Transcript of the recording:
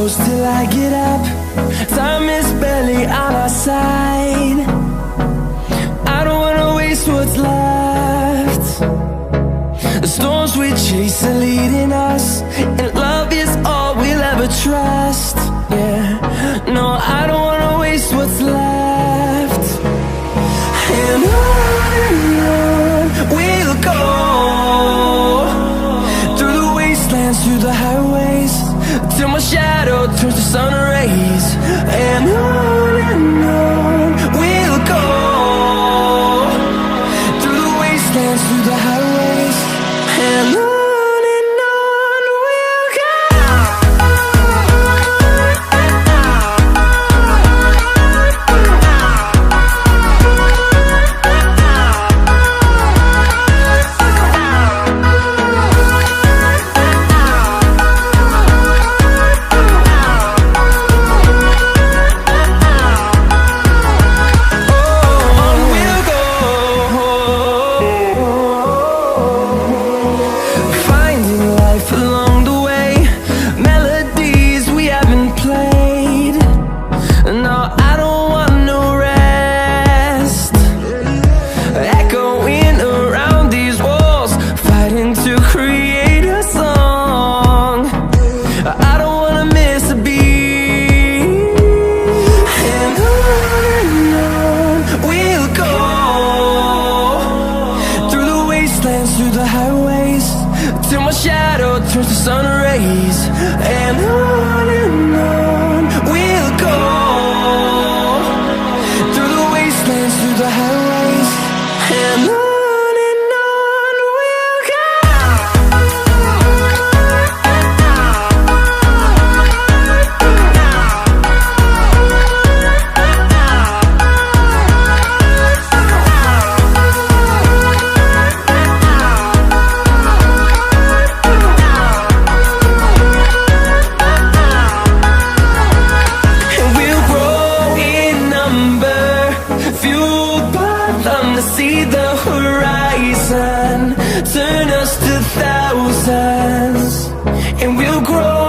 close till I get up. Time is barely on our side. I don't wanna waste what's left. The storms we chase are leading us, and love is all we'll ever trust. Yeah, no, I don't wanna waste what's left. And on we'll go, through the wastelands, through the highways, till my shadow turns to sun rays. And on we'll go, through the wastelands, through the highways, and on we'll go. Through the highways, till my shadow turns to sun rays. And on we'll go, through the wastelands, through the highways, and on we'll go. To see the horizon turn us to thousands, and we'll grow